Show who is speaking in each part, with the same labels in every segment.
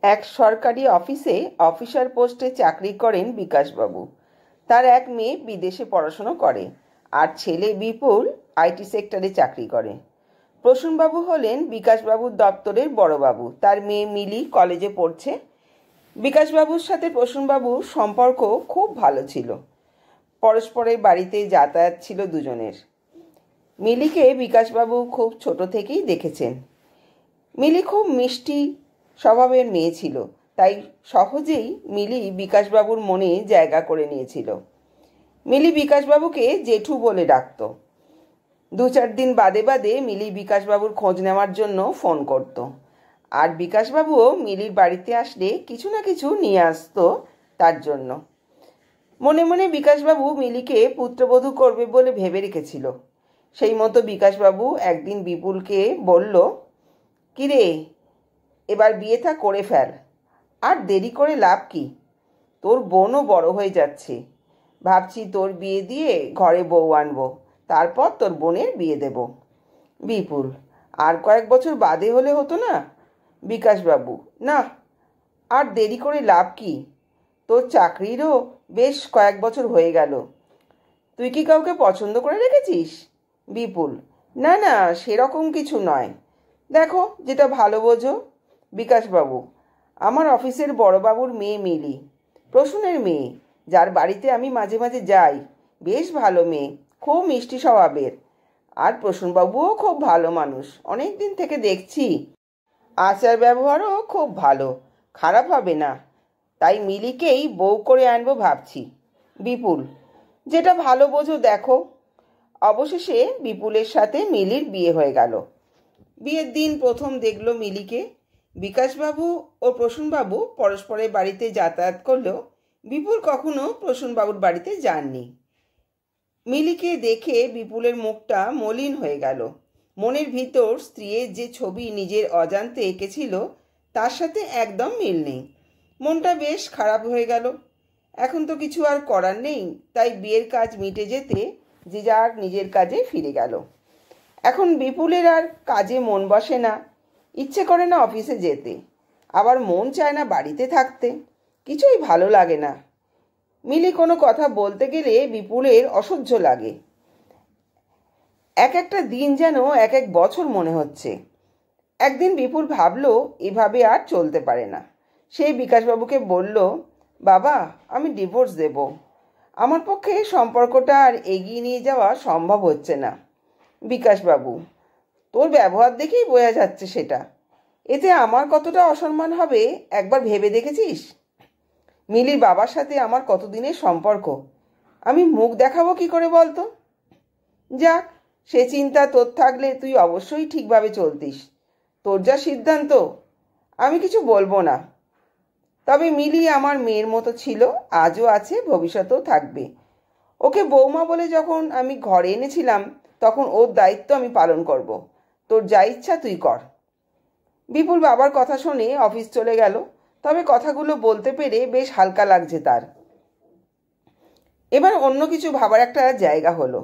Speaker 1: এক সরকারি অফিসে অফিসার পোস্টে চাকরি করেন বিকাশবাবু। তার এক মেয়ে বিদেশে পড়াশোনা করে আর ছেলে বিপুল আইটি সেক্টরে চাকরি করে। প্রসূনবাবু হলেন বিকাশবাবুর দপ্তরের বড়বাবু। তার মেয়ে মিলি কলেজে পড়ছে। বিকাশবাবুর সাথে প্রসূনবাবুর সম্পর্ক খুব ভালো ছিল। পরস্পরের বাড়িতে যাতায়াত ছিল দুজনের। মিলিকে বিকাশবাবু খুব ছোট থেকেই দেখেছেন। মিলি খুব মিষ্টি স্বভাবের মেয়ে ছিল, তাই সহজেই মিলি বিকাশবাবুর মনে জায়গা করে নিয়েছিল। মিলি বিকাশবাবুকে জেঠু বলে ডাকত। 2-4 দিন বাদে বাদে মিলি বিকাশবাবুর খোঁজ নেওয়ার জন্য ফোন করত। আর বিকাশবাবুও মিলির বাড়িতে আসলে কিছু না কিছু নিয়ে আসতো তার জন্য। মনে মনে বিকাশবাবু মিলিকে পুত্রবধূ করবে বলে ভেবে রেখেছিল। সেই মতো বিকাশবাবু একদিন বিপুলকে বলল, কিরে, এবার বিয়েটা করে ফেল, আর দেরি করে লাভ কি? তোর বোনও বড় হয়ে যাচ্ছে। ভাবছি তোর বিয়ে দিয়ে ঘরে বউ আনবো, তারপর তোর বোনের বিয়ে দেব। বিপুল: আর কয়েক বছর বাদে হলে হতো না? বিকাশবাবু: না, আর দেরি করে লাভ কি? তোর চাকরিরও বেশ কয়েক বছর হয়ে গেল। তুই কি কাউকে পছন্দ করে রেখেছিস? বিপুল: না না, সেরকম কিছু নয়। দেখো যেটা ভালো বোঝো। বিকাশবাবু: আমার অফিসের বড়বাবুর মেয়ে মিলি, প্রসূনের মেয়ে, যার বাড়িতে আমি মাঝে মাঝে যাই। বেশ ভালো মেয়ে, খুব মিষ্টি স্বভাবের। আর প্রসূনবাবুও খুব ভালো মানুষ, অনেক দিন থেকে দেখছি। আচার ব্যবহারও খুব ভালো, খারাপ হবে না। তাই মিলিকেই বউ করে আনবো ভাবছি। বিপুল: যেটা ভালো বোঝো দেখো। অবশেষে বিপুলের সাথে মিলির বিয়ে হয়ে গেল। বিয়ের দিন প্রথম দেখল মিলিকে। বিকাশবাবু ও প্রসূনবাবু পরস্পরের বাড়িতে যাতায়াত করলেও বিপুল কখনো প্রসূনবাবুর বাড়িতে যাননি। মিলিকে দেখে বিপুলের মুখটা মলিন হয়ে গেল। মনের ভিতর স্ত্রীর যে ছবি নিজের অজান্তে এঁকেছিল তার সাথে একদম মিল নেই। মনটা বেশ খারাপ হয়ে গেল। এখন তো কিছু আর করার নেই, তাই বিয়ের কাজ মিটে যেতে যে যার নিজের কাজে ফিরে গেল। এখন বিপুলের আর কাজে মন বসে না, ইচ্ছে করে না অফিসে যেতে, আবার মন চায় না বাড়িতে থাকতে। কিছুই ভালো লাগে না। মিলি কোনো কথা বলতে গেলে বিপুলের অসহ্য লাগে। এক একটা দিন যেন এক এক বছর মনে হচ্ছে। একদিন বিপুল ভাবল এভাবে আর চলতে পারে না। সে বিকাশবাবুকে বলল, বাবা, আমি ডিভোর্স দেব। আমার পক্ষে সম্পর্কটা আর এগিয়ে নিয়ে যাওয়া সম্ভব হচ্ছে না। বিকাশবাবু: তোর ব্যবহার দেখেই বোঝা যাচ্ছে সেটা। এতে আমার কতটা অসম্মান হবে একবার ভেবে দেখেছিস? মিলির বাবার সাথে আমার কতদিনের সম্পর্ক, আমি মুখ দেখাবো কি করে বলতো? যাক, সে চিন্তা তোর থাকলে তুই অবশ্যই ঠিকভাবে চলতিস। তোর যা সিদ্ধান্ত, আমি কিছু বলবো না। তবে মিলি আমার মেয়ের মতো ছিল, আজও আছে, ভবিষ্যতেও থাকবে। ওকে বৌমা বলে যখন আমি ঘরে এনেছিলাম তখন ওর দায়িত্ব আমি পালন করব। তোর যা ইচ্ছা তুই কর। বিপুল বাবার কথা শুনে অফিস চলে গেল। তবে কথাগুলো বলতে পেরে বেশ হালকা লাগছে তার। এবার অন্য কিছু ভাবার একটা জায়গা হলো।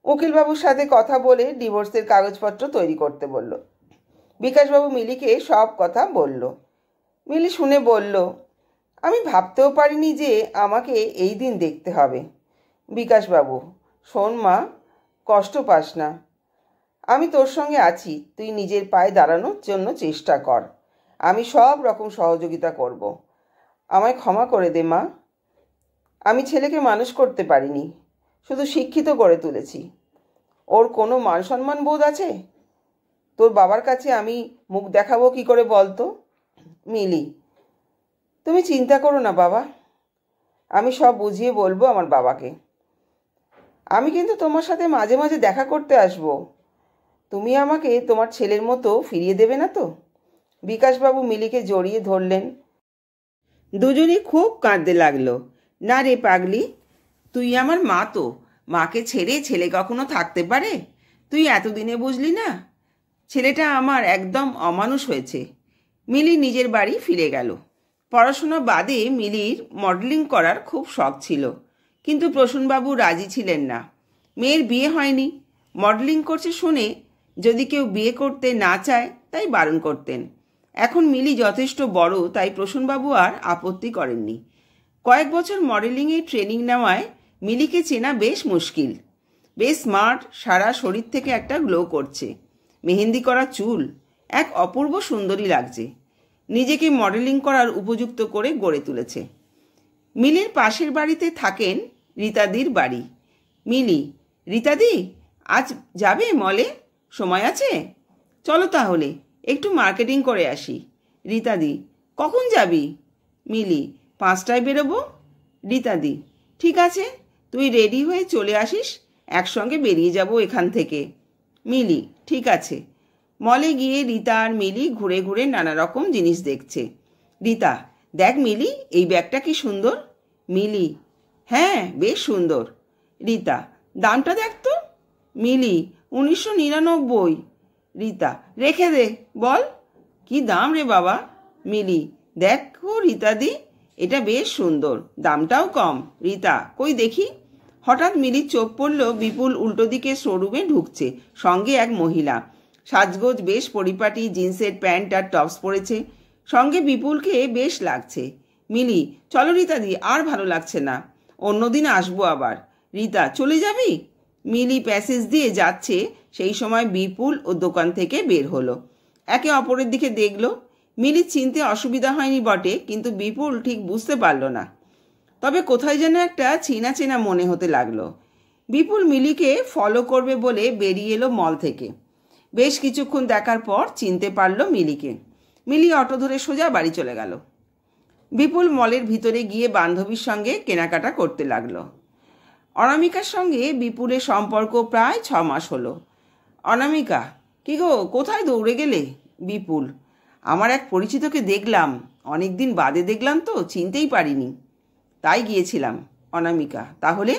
Speaker 1: উকিলবাবুর সাথে কথা বলে ডিভোর্সের কাগজপত্র তৈরি করতে বলল। বিকাশবাবু মিলিকে সব কথা বলল। মিলি শুনে বলল, আমি ভাবতেও পারিনি যে আমাকে এই দিন দেখতে হবে। বিকাশবাবু: শোন মা, কষ্ট পাস না। আমি তোর সঙ্গে আছি, তুই নিজের পায়ে দাঁড়ানোর জন্য চেষ্টা কর। আমি সব রকম সহযোগিতা করব। আমায় ক্ষমা করে দে মা। আমি ছেলেকে মানুষ করতে পারিনি, শুধু শিক্ষিত করে তুলেছি। ওর কোনো মান সম্মান বোধ আছে? তোর বাবার কাছে আমি মুখ দেখাবো কি করে বলতো? মিলি: তুমি চিন্তা করো না বাবা, আমি সব বুঝিয়ে বলবো আমার বাবাকে। আমি কিন্তু তোমার সাথে মাঝে মাঝে দেখা করতে আসবো। তুমি আমাকে তোমার ছেলের মতো ফিরিয়ে দেবে না তো? বিকাশবাবু মিলিকে জড়িয়ে ধরলেন। দুজনই খুব কাঁদতে লাগলো। না রে পাগলি, তুই আমার মা তো, মাকে ছেড়ে ছেলে কখনো থাকতে পারে? তুই এতদিনে বুঝলি না? ছেলেটা আমার একদম অমানুষ হয়েছে। মিলি নিজের বাড়ি ফিরে গেল। পড়াশোনা বাদে মিলির মডেলিং করার খুব শখ ছিল, কিন্তু প্রসূনবাবু রাজি ছিলেন না। মেয়ের বিয়ে হয়নি, মডেলিং করছে শুনে যদি কেউ বিয়ে করতে না চায় তাই বারণ করতেন। এখন মিলি যথেষ্ট বড়, তাই প্রসূনবাবু আর আপত্তি করেননি। কয়েক বছর মডেলিংয়ে ট্রেনিং নেওয়ায় মিলিকে চেনা বেশ মুশকিল। বেশ স্মার্ট, সারা শরীর থেকে একটা গ্লো করছে, মেহেন্দি করা চুল, এক অপূর্ব সুন্দরী লাগছে। নিজেকে মডেলিং করার উপযুক্ত করে গড়ে তুলেছে। মিলির পাশের বাড়িতে থাকেন রীতাদির বাড়ি। মিলি, রীতাদি, আজ যাবে মলে? সময় আছে? চলো তাহলে একটু মার্কেটিং করে আসি। রীতাদি, কখন যাবি? মিলি, 5টায় বেরোবো। রীতাদি, ঠিক আছে, তুই রেডি হয়ে চলে আসিস, একসঙ্গে বেরিয়ে যাব এখান থেকে। মিলি, ঠিক আছে। মলে গিয়ে রীতা আর মিলি ঘুরে ঘুরে নানা রকম জিনিস দেখছে। রীতা, দেখ মিলি, এই ব্যাগটা কি সুন্দর। মিলি, হ্যাঁ বেশ সুন্দর। রীতা, দামটা দেখ তো। মিলি, 1999। রীতা, রেখে দে, বল কি দাম রে বাবা। মিলি, দেখো রীতাদি, এটা বেশ সুন্দর, দামটাও কম। রীতা, কই দেখি। হঠাৎ মিলির চোখ পড়ল বিপুল উল্টো দিকে শোরুমে ঢুকছে, সঙ্গে এক মহিলা। সাজগোজ বেশ পরিপাটি, জিন্সের প্যান্ট আর টপস পরেছে, সঙ্গে বিপুলকে বেশ লাগছে। মিলি, চলো রীতাদি, আর ভালো লাগছে না, অন্যদিন আসবো আবার। রীতা, চলে যাবি? মিলি প্যাসেজ দিয়ে যাচ্ছে, সেই সময় বিপুল ও দোকান থেকে বের হলো। একে অপরের দিকে দেখল। মিলির চিনতে অসুবিধা হয়নি বটে, কিন্তু বিপুল ঠিক বুঝতে পারল না। তবে কোথায় যেন একটা চেনা চেনা মনে হতে লাগলো। বিপুল মিলিকে ফলো করবে বলে বেরিয়ে এলো মল থেকে। বেশ কিছুক্ষণ দেখার পর চিনতে পারল মিলিকে। মিলি অটো ধরে সোজা বাড়ি চলে গেল। বিপুল মলের ভিতরে গিয়ে বান্ধবীর সঙ্গে কেনাকাটা করতে লাগলো। অনামিকার সঙ্গে বিপুলের সম্পর্ক প্রায় 6 মাস হলো। অনামিকা, কি গো, কোথায় দৌড়ে গেলে? বিপুল, আমার এক পরিচিতকে দেখলাম, অনেক দিন বাদে দেখলাম তো, চিনতেই পারিনি, তাই গিয়েছিলাম। অনামিকা, তাহলে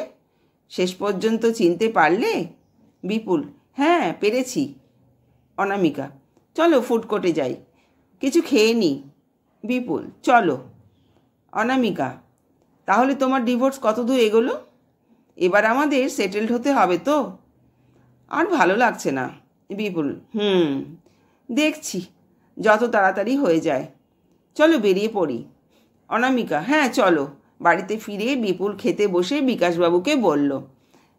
Speaker 1: শেষ পর্যন্ত চিনতে পারলে? বিপুল, হ্যাঁ পেরেছি। অনামিকা, চলো ফুড কোর্টে যাই, কিছু খেয়ে নিই। বিপুল, চলো। অনামিকা, তাহলে তোমার ডিভোর্স কতদূর এগোলো? এবার আমাদের সেটেলড হতে হবে তো? আর ভালো লাগছে না। বিপুল, দেখছি, যত তাড়াতাড়ি হয়ে যায়। চলো বেরিয়ে পড়ি। অনামিকা, হ্যাঁ চলো। বাড়িতে ফিরে বিপুল খেতে বসে বিকাশবাবুকে বলল,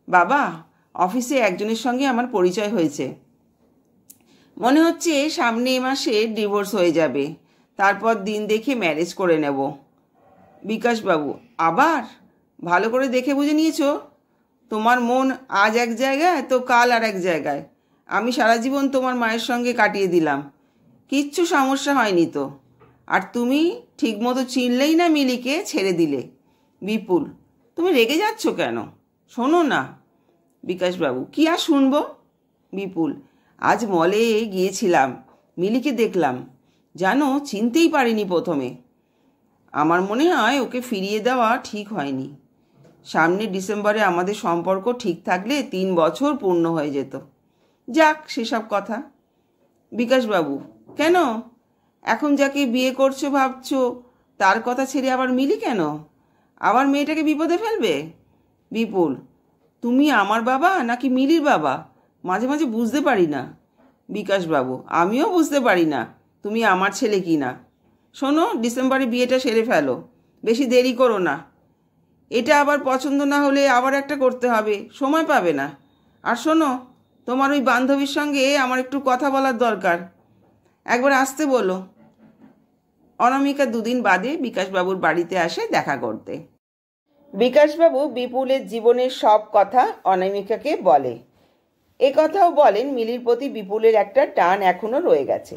Speaker 1: বাবা, অফিসে একজনের সঙ্গে আমার পরিচয় হয়েছে, মনে হচ্ছে সামনে মাসে ডিভোর্স হয়ে যাবে, তারপর দিন দেখে ম্যারেজ করে নেব। বিকাশবাবু, আবার? ভালো করে দেখে বুঝে নিয়েছো? তোমার মন আজ এক জায়গায় তো কাল আর এক জায়গায়। আমি সারা জীবন তোমার মায়ের সঙ্গে কাটিয়ে দিলাম, কিচ্ছু সমস্যা হয়নি তো। আর তুমি ঠিকমতো চিনলেই না মিলিকে, ছেড়ে দিলে। বিপুল, তুমি রেগে যাচ্ছ কেন? শোনো না। বিকাশবাবু, কি আর শুনবো? বিপুল, আজ মলে গিয়েছিলাম, মিলিকে দেখলাম, জানো চিনতেই পারিনি প্রথমে। আমার মনে হয় ওকে ফিরিয়ে দেওয়া ঠিক হয়নি। সামনে ডিসেম্বরে আমাদের সম্পর্ক ঠিক থাকলে 3 বছর পূর্ণ হয়ে যেত। যাক সেসব কথা। বিকাশবাবু, কেন? এখন যাকে বিয়ে করছো ভাবছো, তার কথা ছেড়ে আবার মিলি কেন? আবার মেয়েটাকে বিপদে ফেলবে? বিপুল, তুমি আমার বাবা নাকি মিলির বাবা? মাঝে মাঝে বুঝতে পারি না। বিকাশবাবু, আমিও বুঝতে পারি না তুমি আমার ছেলে কি না। শোনো, ডিসেম্বরে বিয়েটা সেরে ফেলো, বেশি দেরি করো না। এটা আবার পছন্দ না হলে আবার একটা করতে হবে, সময় পাবে না। আর শোনো, তোমার ওই বান্ধবীর সঙ্গে আমার একটু কথা বলার দরকার, একবার আসতে বলো। অনামিকা 2 দিন বাদে বিকাশবাবুর বাড়িতে আসে দেখা করতে। বিকাশবাবু বিপুলের জীবনের সব কথা অনামিকাকে বলে। এ কথাও বলেন মিলির প্রতি বিপুলের একটা টান এখনো রয়ে গেছে।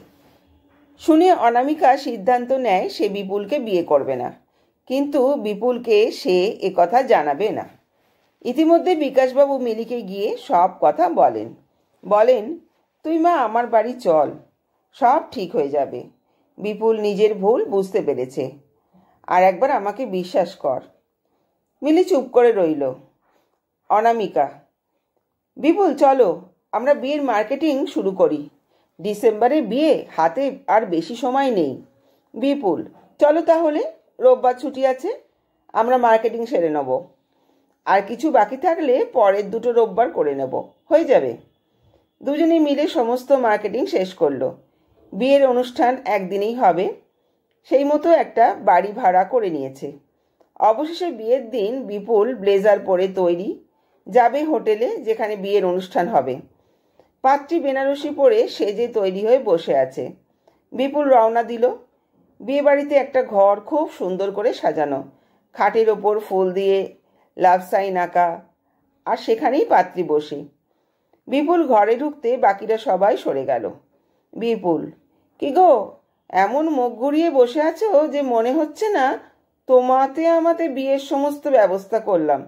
Speaker 1: শুনে অনামিকা সিদ্ধান্ত নেয় সে বিপুলকে বিয়ে করবে না, কিন্তু বিপুলকে সে এ কথা জানাবে না। ইতিমধ্যে বিকাশবাবু মিলিকে গিয়ে সব কথা বলেন, তুই মা আমার বাড়ি চল, সব ঠিক হয়ে যাবে। বিপুল নিজের ভুল বুঝতে পেরেছে, আর একবার আমাকে বিশ্বাস কর। মিলি চুপ করে রইল। অনামিকা, বিপুল চলো, আমরা বিয়ের মার্কেটিং শুরু করি, ডিসেম্বরে বিয়ে, হাতে আর বেশি সময় নেই। বিপুল, চলো তাহলে, রোববার ছুটি আছে, আমরা মার্কেটিং সেরে নেব, আর কিছু বাকি থাকলে পরের 2 রোববার করে নেব, হয়ে যাবে। দুজনে মিলে সমস্ত মার্কেটিং শেষ করলো। বিয়ের অনুষ্ঠান একদিনেই হবে, সেই মতো একটা বাড়ি ভাড়া করে নিয়েছে। অবশেষে বিয়ের দিন বিপুল ব্লেজার পরে তৈরি, যাবে হোটেলে যেখানে বিয়ের অনুষ্ঠান হবে। পাত্রী বেনারসি পরে সেজে তৈরি হয়ে বসে আছে। বিপুল রওনা দিল। বিয়েবাড়িতে একটা ঘর খুব সুন্দর করে সাজানো, খাটের ওপর ফুল দিয়ে লাভ সাইন আঁকা, আর সেখানেই পাত্রী বসে। বিপুল ঘরে ঢুকতে বাকিরা সবাই সরে গেল। বিপুল, কি গো, এমন মুখ ঘুরিয়ে বসে আছো যে মনে হচ্ছে না তোমাতে আমাতে বিয়ের সমস্ত ব্যবস্থা করলাম।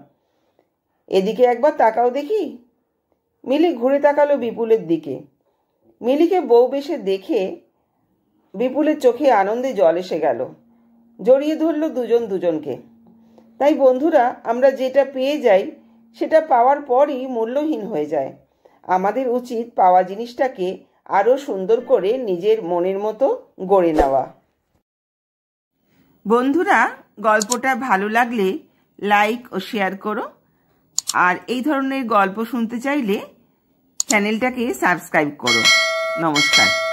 Speaker 1: এদিকে একবার তাকাও দেখি। মিলি ঘুরে তাকালো বিপুলের দিকে। মিলিকে বউ বেশে দেখে বিপুলের চোখে আনন্দে জল এসে গেল। জড়িয়ে ধরল দুজন দুজনকে। তাই বন্ধুরা, আমরা যেটা পেয়ে যাই সেটা পাওয়ার পরই মূল্যহীন হয়ে যায়। আমাদের উচিত পাওয়া জিনিসটাকে আরও সুন্দর করে নিজের মনের মতো গড়ে নেওয়া। বন্ধুরা, গল্পটা ভালো লাগলে লাইক ও শেয়ার করো, আর এই ধরনের গল্প শুনতে চাইলে চ্যানেলটাকে সাবস্ক্রাইব করো। নমস্কার।